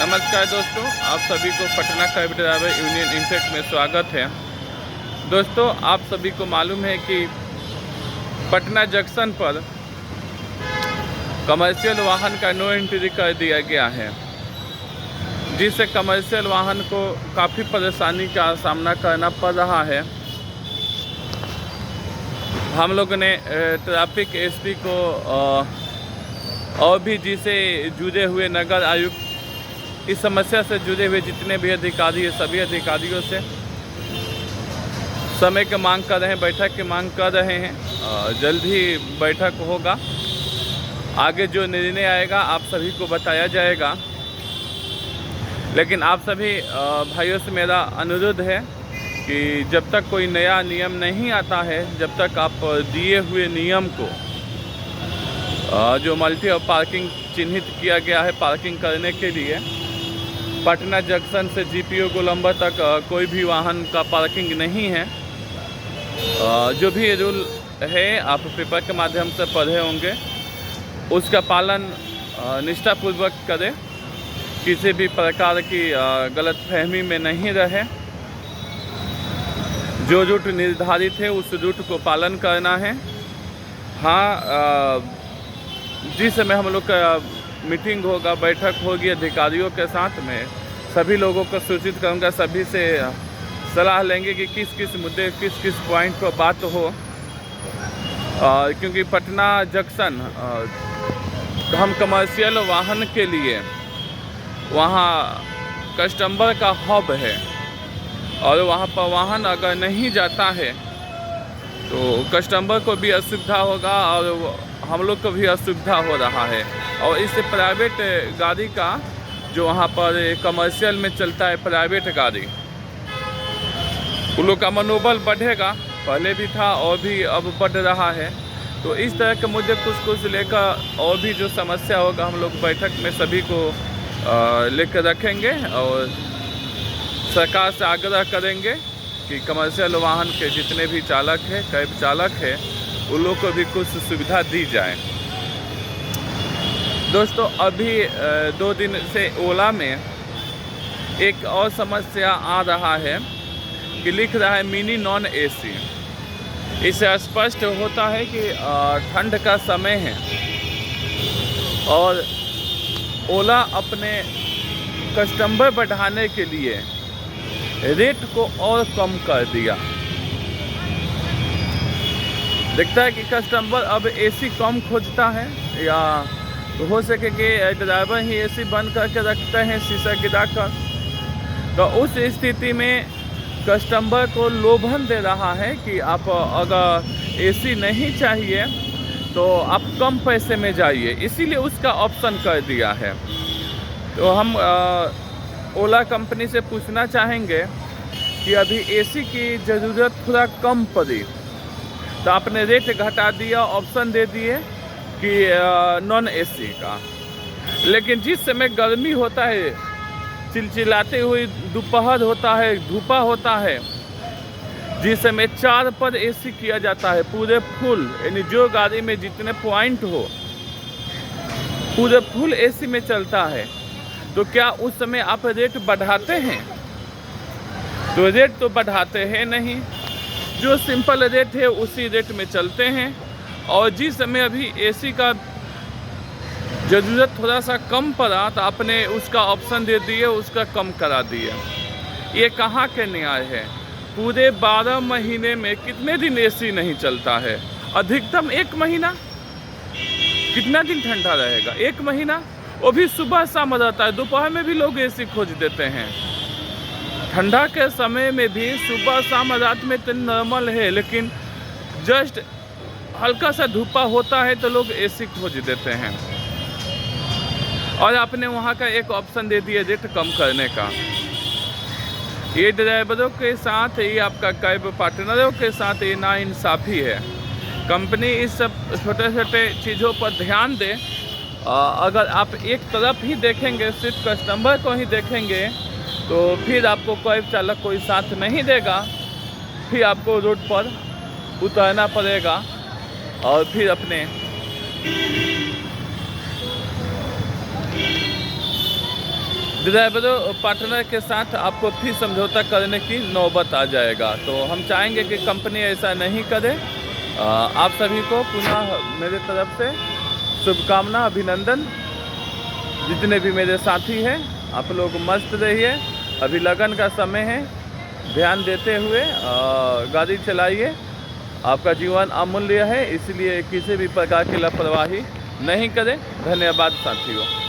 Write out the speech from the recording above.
नमस्कार दोस्तों, आप सभी को Patna cab driver union intake में स्वागत है। दोस्तों, आप सभी को मालूम है कि पटना जंक्शन पर कमर्शियल वाहन का नो एंट्री कर दिया गया है, जिससे कमर्शियल वाहन को काफ़ी परेशानी का सामना करना पड़ रहा है। हम लोगों ने ट्रैफिक एसपी को और भी जिसे जुड़े हुए नगर आयुक्त, इस समस्या से जुड़े हुए जितने भी अधिकारी हैं, सभी अधिकारियों से समय की मांग कर रहे हैं, बैठक की मांग कर रहे हैं। जल्द ही बैठक होगा, आगे जो निर्णय आएगा आप सभी को बताया जाएगा। लेकिन आप सभी भाइयों से मेरा अनुरोध है कि जब तक कोई नया नियम नहीं आता है, जब तक आप दिए हुए नियम को जो मल्टी और पार्किंग चिन्हित किया गया है पार्किंग करने के लिए, पटना जंक्शन से जीपीओ गोलंबर तक कोई भी वाहन का पार्किंग नहीं है। जो भी रूल है आप पेपर के माध्यम से पढ़े होंगे, उसका पालन निष्ठापूर्वक करें, किसी भी प्रकार की गलतफहमी में नहीं रहे। जो रूट निर्धारित है उस रूट को पालन करना है। हाँ, जिस समय हम लोग का मीटिंग होगा, बैठक होगी अधिकारियों के साथ में, सभी लोगों को सूचित करूंगा, सभी से सलाह लेंगे कि किस किस मुद्दे, किस किस पॉइंट पर बात हो। क्योंकि पटना जंक्शन हम कमर्शियल वाहन के लिए वहाँ कस्टमर का हब है, और वहाँ पर वाहन अगर नहीं जाता है तो कस्टमर को भी असुविधा होगा और हम लोग को भी असुविधा हो रहा है। और इससे प्राइवेट गाड़ी का जो वहाँ पर कमर्शियल में चलता है प्राइवेट गाड़ी, उन लोग का मनोबल बढ़ेगा, पहले भी था और भी अब बढ़ रहा है। तो इस तरह के मुद्दे कुछ लेकर और भी जो समस्या होगा हम लोग बैठक में सभी को लेकर रखेंगे और सरकार से आग्रह करेंगे कि कमर्शियल वाहन के जितने भी चालक हैं, कैब चालक हैं, उन लोग को भी कुछ सुविधा दी जाए। दोस्तों, अभी 2 दिन से ओला में एक और समस्या आ रहा है कि लिख रहा है मिनी नॉन एसी। इससे स्पष्ट होता है कि ठंड का समय है और ओला अपने कस्टमर बढ़ाने के लिए रेट को और कम कर दिया। दिखता है कि कस्टमर अब एसी कम खोजता है, या तो हो सके कि ड्राइवर ही एसी बंद करके रखते हैं शीशा गिराकर। तो उस स्थिति में कस्टमर को लोभन दे रहा है कि आप अगर एसी नहीं चाहिए तो आप कम पैसे में जाइए, इसीलिए उसका ऑप्शन कर दिया है। तो हम ओला कंपनी से पूछना चाहेंगे कि अभी एसी की ज़रूरत थोड़ा कम पड़ी तो आपने रेट घटा दिया, ऑप्शन दे दिए कि नॉन एसी का। लेकिन जिस समय गर्मी होता है, चिलचिलाते हुए दोपहर होता है, धूपा होता है, जिस समय 4 पर एसी किया जाता है पूरे फुल, यानी जो गाड़ी में जितने पॉइंट हो पूरे फुल एसी में चलता है, तो क्या उस समय आप रेट बढ़ाते हैं? तो रेट तो बढ़ाते हैं नहीं, जो सिंपल रेट है उसी रेट में चलते हैं। और जिस समय अभी एसी का ज़रूरत थोड़ा सा कम पड़ा तो आपने उसका ऑप्शन दे दिए, उसका कम करा दिए। ये कहाँ के न्याय है? पूरे 12 महीने में कितने दिन एसी नहीं चलता है? अधिकतम 1 महीना। कितना दिन ठंडा रहेगा? 1 महीना, वो भी सुबह शाम रहता है, दोपहर में भी लोग एसी खोज देते हैं। ठंडा के समय में भी सुबह शाम रात में तो नॉर्मल है, लेकिन जस्ट हल्का सा धूपा होता है तो लोग एसी खोज देते हैं। और आपने वहाँ का एक ऑप्शन दे दिया रेट कम करने का। ये ड्राइवरों के साथ, ये आपका कैब पार्टनरों के साथ ये नाइंसाफ़ी है। कंपनी इस सब छोटे छोटे चीज़ों पर ध्यान दे। अगर आप एक तरफ ही देखेंगे, सिर्फ कस्टमर को ही देखेंगे, तो फिर आपको कैब चालक कोई साथ नहीं देगा, फिर आपको रोड पर उतरना पड़ेगा और फिर अपने ड्राइवरों पार्टनर के साथ आपको फिर समझौता करने की नौबत आ जाएगा। तो हम चाहेंगे कि कंपनी ऐसा नहीं करे। आप सभी को पुनः मेरे तरफ से शुभकामना, अभिनंदन। जितने भी मेरे साथी हैं, आप लोग मस्त रहिए। अभी लगन का समय है, ध्यान देते हुए गाड़ी चलाइए। आपका जीवन अमूल्य है, इसलिए किसी भी प्रकार की लापरवाही नहीं करें। धन्यवाद साथियों।